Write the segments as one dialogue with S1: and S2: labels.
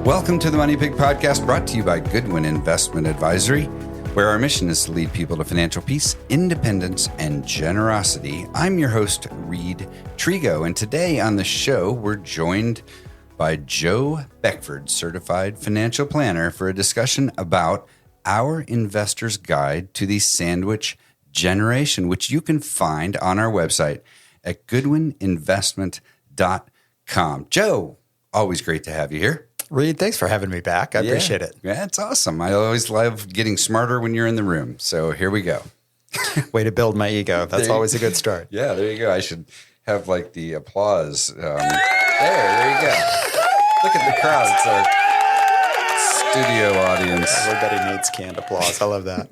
S1: Welcome to the Money Pig Podcast, brought to you by Goodwin Investment Advisory, where our mission is to lead people to financial peace, independence, and generosity. I'm your host, Reid Trego, and today on the show, we're joined by Joe Beckford, certified financial planner, for a discussion about our investor's guide to the sandwich generation, which you can find on our website at goodwininvestment.com. Joe, always great to have you here.
S2: Reid, thanks for having me back. I appreciate it.
S1: Yeah, it's awesome. I always love getting smarter when you're in the room. So here we go.
S2: Way to build my ego. That's always a good start.
S1: Yeah, there you go. I should have like the applause. There you go. Look at the crowd. It's our studio audience.
S2: Everybody needs canned applause. I love that.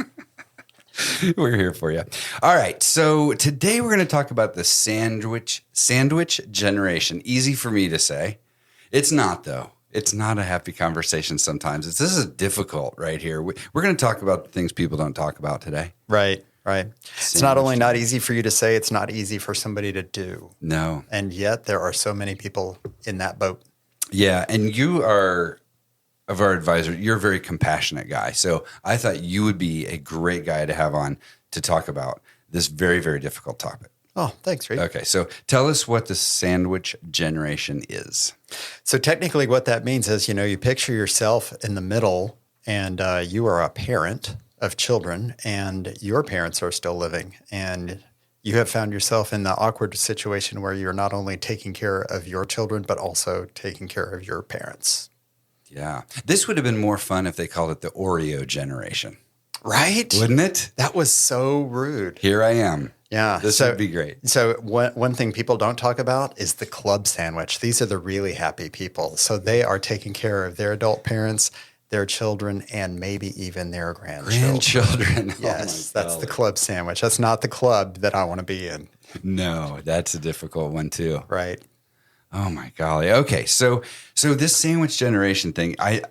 S1: We're here for you. All right. So today we're going to talk about the sandwich generation. Easy for me to say. It's not, though. It's not a happy conversation sometimes. This is difficult right here. We're going to talk about the things people don't talk about today.
S2: Right. It's not only not easy for you to say, it's not easy for somebody to do.
S1: No.
S2: And yet there are so many people in that boat.
S1: Yeah. And you are, of our advisor, you're a very compassionate guy. So I thought you would be a great guy to have on to talk about this very, very difficult topic.
S2: Oh, thanks, Reid.
S1: Okay, so tell us what the sandwich generation is.
S2: So technically what that means is, you picture yourself in the middle and you are a parent of children and your parents are still living. And you have found yourself in the awkward situation where you're not only taking care of your children, but also taking care of your parents.
S1: Yeah. This would have been more fun if they called it the Oreo generation.
S2: Right?
S1: Wouldn't it?
S2: That was so rude.
S1: Here I am.
S2: Yeah.
S1: This would be great.
S2: So one thing people don't talk about is the club sandwich. These are the really happy people. So they are taking care of their adult parents, their children, and maybe even their grandchildren. Yes, that's the club sandwich. That's not the club that I want to be in.
S1: No, that's a difficult one too.
S2: Right.
S1: Oh my golly. Okay. So this sandwich generation thing, I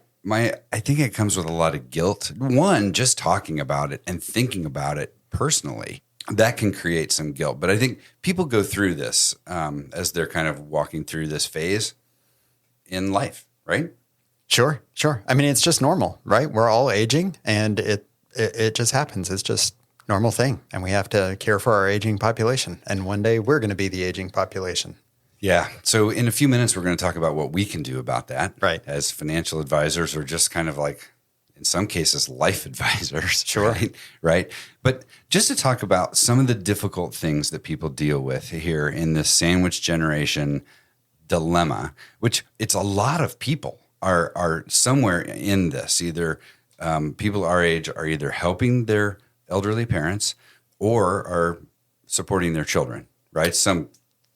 S1: think it comes with a lot of guilt. One, just talking about it and thinking about it personally. That can create some guilt. But I think people go through this as they're kind of walking through this phase in life, right?
S2: Sure. I mean, it's just normal, right? We're all aging and it just happens. It's just a normal thing. And we have to care for our aging population. And one day we're going to be the aging population.
S1: Yeah. So in a few minutes, we're going to talk about what we can do about that.
S2: Right.
S1: As financial advisors or just kind of like, in some cases, life advisors.
S2: Sure.
S1: Right. But just to talk about some of the difficult things that people deal with here in this sandwich generation dilemma, which it's a lot of people are somewhere in this. Either people our age are either helping their elderly parents or are supporting their children, right?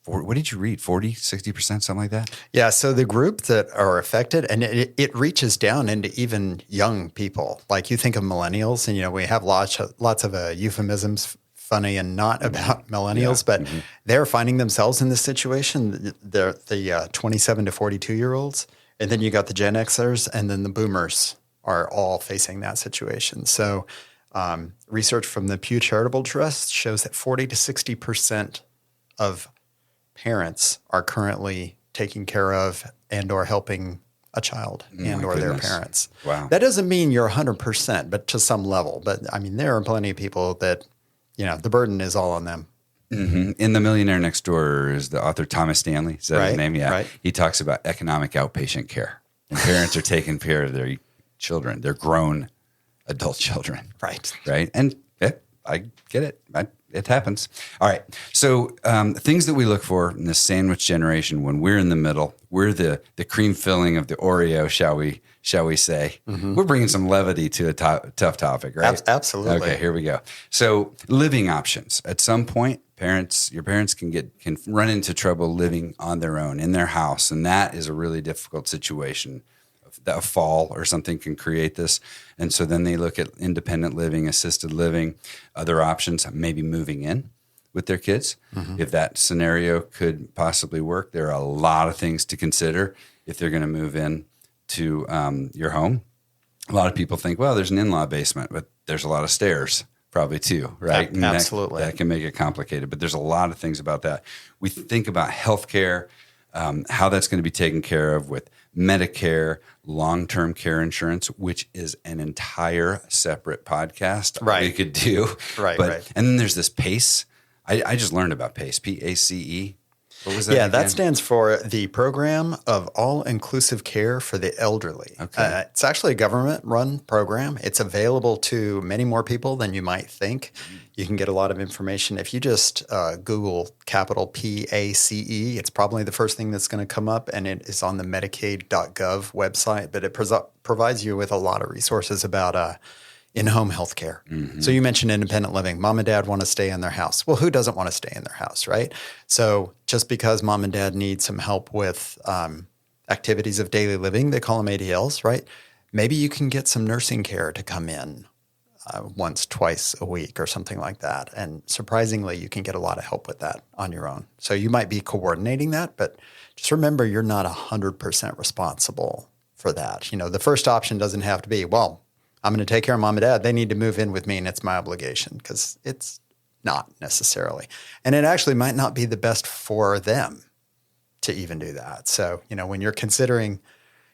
S1: What did you read? 40, 60%, something like that?
S2: Yeah. So the group that are affected, and it reaches down into even young people. Like you think of millennials, and we have lots of euphemisms, funny and not about millennials, but they're finding themselves in this situation. They're the 27 to 42-year-olds, and then you got the Gen Xers, and then the Boomers are all facing that situation. So research from the Pew Charitable Trust shows that 40 to 60% of parents are currently taking care of and or helping a child and or their parents.
S1: Wow.
S2: That doesn't mean you're 100%, but to some level. But I mean, there are plenty of people that, the burden is all on them.
S1: Mm-hmm. In The Millionaire Next Door is the author Thomas Stanley. Is that his name? Yeah.
S2: Right.
S1: He talks about economic outpatient care. And parents are taking care of their children, their grown adult children.
S2: Right.
S1: Right. And I get it. It happens. All right. So things that we look for in the sandwich generation when we're in the middle, we're the cream filling of the Oreo, shall we say. Mm-hmm. We're bringing some levity to a tough topic, right?
S2: Absolutely.
S1: Okay, here we go. So living options. At some point, your parents can run into trouble living on their own in their house, and that is a really difficult situation. A fall or something can create this. And so then they look at independent living, assisted living, other options, maybe moving in with their kids. Mm-hmm. If that scenario could possibly work, there are a lot of things to consider if they're going to move in to your home. A lot of people think, well, there's an in-law basement, but there's a lot of stairs probably too, right?
S2: Absolutely.
S1: That can make it complicated, but there's a lot of things about that. We think about healthcare. how that's going to be taken care of with Medicare, long-term care insurance, which is an entire separate podcast we could do.
S2: Right.
S1: And then there's this PACE. I just learned about PACE, P-A-C-E. What was that again?
S2: That stands for the Program of All-Inclusive Care for the Elderly.
S1: Okay.
S2: It's actually a government-run program. It's available to many more people than you might think. You can get a lot of information. If you just Google capital P-A-C-E, it's probably the first thing that's going to come up, and it is on the Medicaid.gov website. But it provides you with a lot of resources about in-home health care. Mm-hmm. So you mentioned independent living. Mom and dad want to stay in their house. Well, who doesn't want to stay in their house, right? So just because mom and dad need some help with activities of daily living, they call them ADLs, right? Maybe you can get some nursing care to come in once, twice a week or something like that. And surprisingly, you can get a lot of help with that on your own. So you might be coordinating that, but just remember you're not 100% responsible for that. The first option doesn't have to be, well, I'm going to take care of mom and dad. They need to move in with me, and it's my obligation, because it's not necessarily. And it actually might not be the best for them to even do that. So, when you're considering,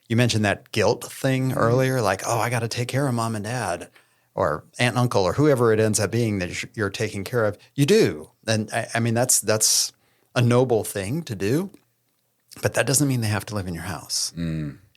S2: you mentioned that guilt thing earlier, like, oh, I got to take care of mom and dad or aunt and uncle or whoever it ends up being that you're taking care of. You do. And I mean, that's a noble thing to do, but that doesn't mean they have to live in your house.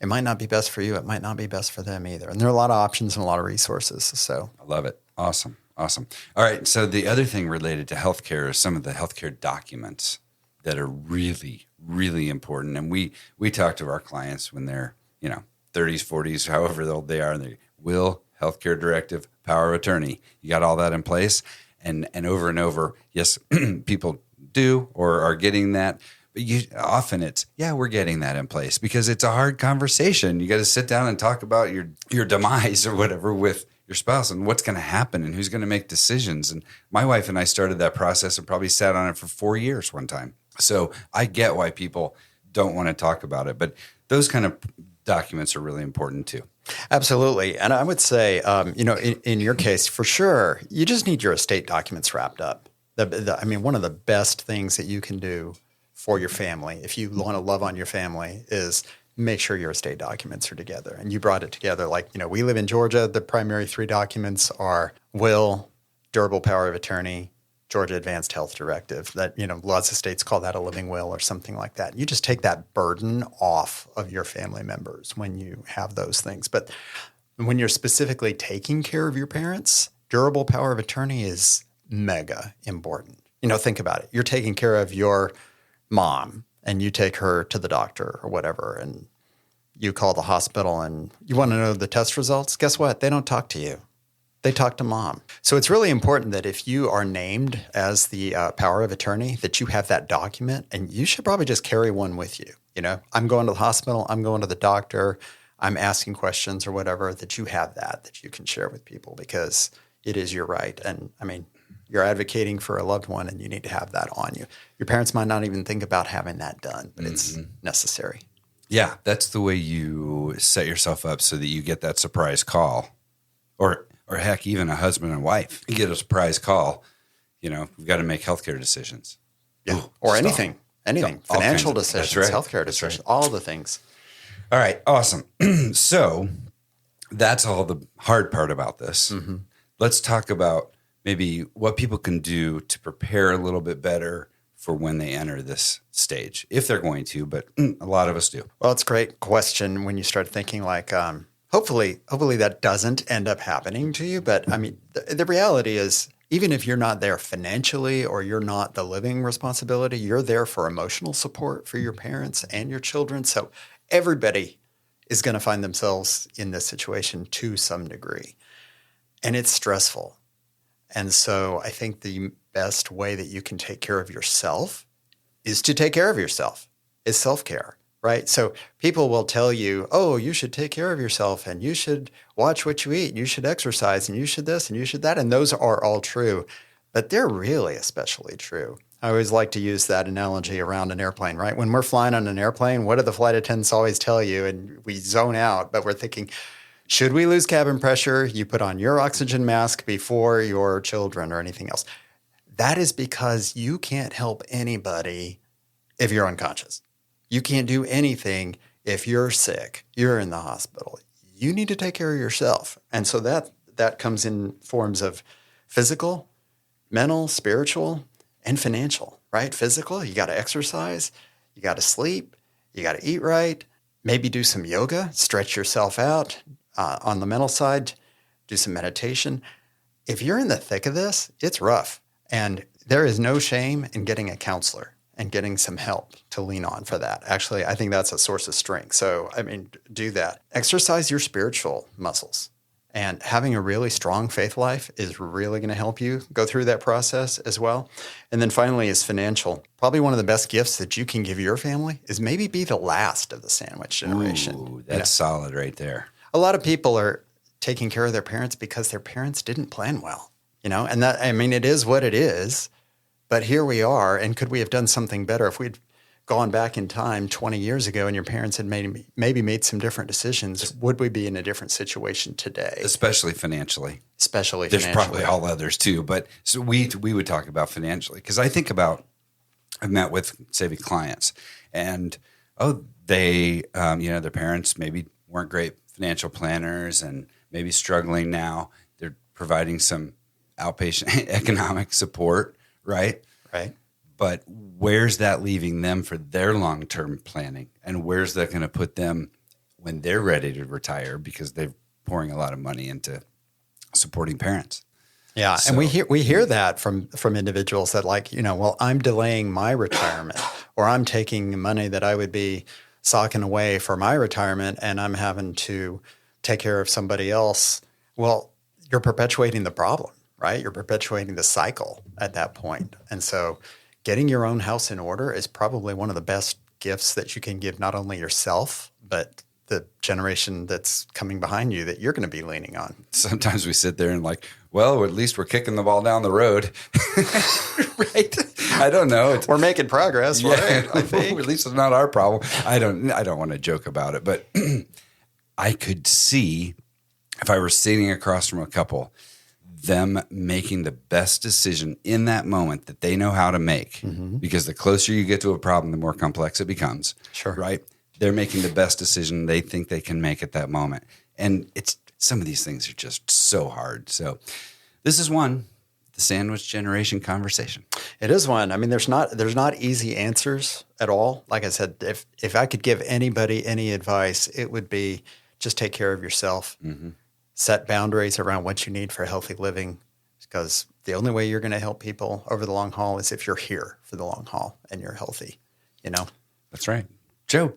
S2: It might not be best for you. It might not be best for them either. And there are a lot of options and a lot of resources. So
S1: I love it. Awesome. All right. So the other thing related to healthcare is some of the healthcare documents that are really, really important. And we talk to our clients when they're, 30s, 40s, however old they are, and they will, healthcare directive, power of attorney. You got all that in place. And over, yes, people do or are getting that. But often it's, we're getting that in place because it's a hard conversation. You got to sit down and talk about your demise or whatever with your spouse and what's going to happen and who's going to make decisions. And my wife and I started that process and probably sat on it for 4 years one time. So I get why people don't want to talk about it. But those kind of documents are really important too.
S2: Absolutely. And I would say, in your case, for sure, you just need your estate documents wrapped up. One of the best things that you can do for your family, if you want to love on your family, is make sure your estate documents are together. And you brought it together. We live in Georgia. The primary 3 documents are will, durable power of attorney, Georgia Advanced Health Directive. That, lots of states call that a living will or something like that. You just take that burden off of your family members when you have those things. But when you're specifically taking care of your parents, durable power of attorney is mega important. Think about it. You're taking care of your mom and you take her to the doctor or whatever, and you call the hospital and you want to know the test results. Guess what? They don't talk to you. They talk to mom. So it's really important that if you are named as the power of attorney, that you have that document, and you should probably just carry one with you. I'm going to the hospital, I'm going to the doctor, I'm asking questions or whatever, that you have that you can share with people, because it is your right. And you're advocating for a loved one, and you need to have that on you. Your parents might not even think about having that done, but it's necessary.
S1: Yeah, that's the way you set yourself up so that you get that surprise call. Or heck, even a husband and wife, you get a surprise call. We've got to make healthcare decisions.
S2: Yeah,
S1: Ooh,
S2: or anything. Financial decisions,
S1: that's right.
S2: Healthcare decisions, all the things.
S1: All right, awesome. So that's all the hard part about this. Mm-hmm. Let's talk about maybe what people can do to prepare a little bit better for when they enter this stage, if they're going to, but a lot of us do.
S2: Well, it's a great question when you start thinking hopefully that doesn't end up happening to you. But the reality is, even if you're not there financially or you're not the living responsibility, you're there for emotional support for your parents and your children. So everybody is going to find themselves in this situation to some degree. And it's stressful. And so I think the best way that you can take care of yourself is to take care of yourself, is self-care, right? So people will tell you, oh, you should take care of yourself, and you should watch what you eat, and you should exercise, and you should this, and you should that. And those are all true, but they're really especially true. I always like to use that analogy around an airplane, right? When we're flying on an airplane, what do the flight attendants always tell you? And we zone out, but we're thinking, should we lose cabin pressure? You put on your oxygen mask before your children or anything else. That is because you can't help anybody if you're unconscious. You can't do anything if you're sick, you're in the hospital. You need to take care of yourself. And so that comes in forms of physical, mental, spiritual, and financial, right? Physical, you got to exercise, you got to sleep, you got to eat right, maybe do some yoga, stretch yourself out. On the mental side, do some meditation. If you're in the thick of this, it's rough. And there is no shame in getting a counselor and getting some help to lean on for that. Actually, I think that's a source of strength. So, do that. Exercise your spiritual muscles. And having a really strong faith life is really going to help you go through that process as well. And then finally is financial. Probably one of the best gifts that you can give your family is maybe be the last of the sandwich generation.
S1: Ooh, that's solid right there.
S2: A lot of people are taking care of their parents because their parents didn't plan well, and that, it is what it is, but here we are. And could we have done something better if we'd gone back in time 20 years ago and your parents had maybe made some different decisions? Would we be in a different situation today?
S1: Especially financially.
S2: There's
S1: probably all others too, but so we would talk about financially, because I think about, I've met with savvy clients and, they, their parents maybe weren't great financial planners and maybe struggling now. They're providing some outpatient economic support, right?
S2: Right.
S1: But where's that leaving them for their long-term planning? And where's that going to put them when they're ready to retire, because they're pouring a lot of money into supporting parents?
S2: Yeah, so, and we hear that from individuals that I'm delaying my retirement, or I'm taking money that I would be socking away for my retirement and I'm having to take care of somebody else. Well, you're perpetuating the problem, right? You're perpetuating the cycle at that point. And so getting your own house in order is probably one of the best gifts that you can give not only yourself, but the generation that's coming behind you that you're going to be leaning on.
S1: Sometimes we sit there and well, at least we're kicking the ball down the road. Right? I don't know.
S2: We're making progress, right? I think.
S1: At least it's not our problem. I don't want to joke about it, but I could see, if I were sitting across from a couple, them making the best decision in that moment that they know how to make. Mm-hmm. Because the closer you get to a problem, the more complex it becomes.
S2: Sure.
S1: Right? They're making the best decision they think they can make at that moment. And some of these things are just so hard. So this is the sandwich generation conversation.
S2: It is one. There's not easy answers at all. Like I said, if I could give anybody any advice, it would be just take care of yourself. Mm-hmm. Set boundaries around what you need for healthy living, because the only way you're going to help people over the long haul is if you're here for the long haul and you're healthy,
S1: That's right. Joe,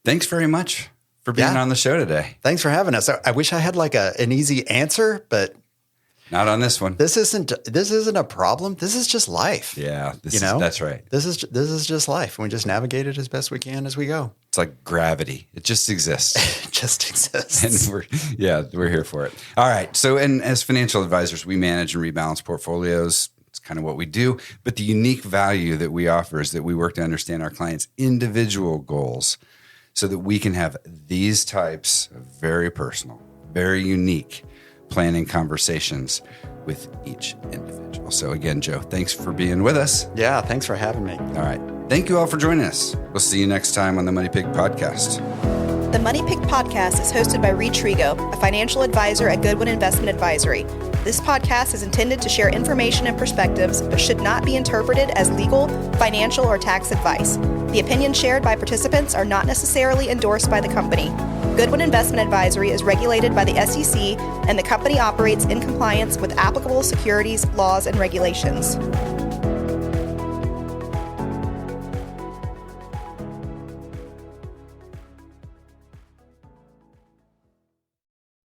S1: thanks very much for being on the show today.
S2: Thanks for having us. I wish I had an easy answer, but
S1: not on this one.
S2: This isn't a problem. This is just life.
S1: Yeah, that's right.
S2: This is just life. And we just navigate it as best we can as we go.
S1: It's like gravity. It just exists.
S2: It just exists.
S1: And we're here for it. All right. So, and as financial advisors, we manage and rebalance portfolios. It's kind of what we do. But the unique value that we offer is that we work to understand our clients' individual goals so that we can have these types of very personal, very unique planning conversations with each individual. So again, Joe, thanks for being with us.
S2: Yeah, thanks for having me.
S1: All right. Thank you all for joining us. We'll see you next time on the Money Pig Podcast.
S3: The Money Pig Podcast is hosted by Reid Trego, a financial advisor at Goodwin Investment Advisory. This podcast is intended to share information and perspectives, but should not be interpreted as legal, financial, or tax advice. The opinions shared by participants are not necessarily endorsed by the company. Goodwin Investment Advisory is regulated by the SEC, and the company operates in compliance with applicable securities laws and regulations.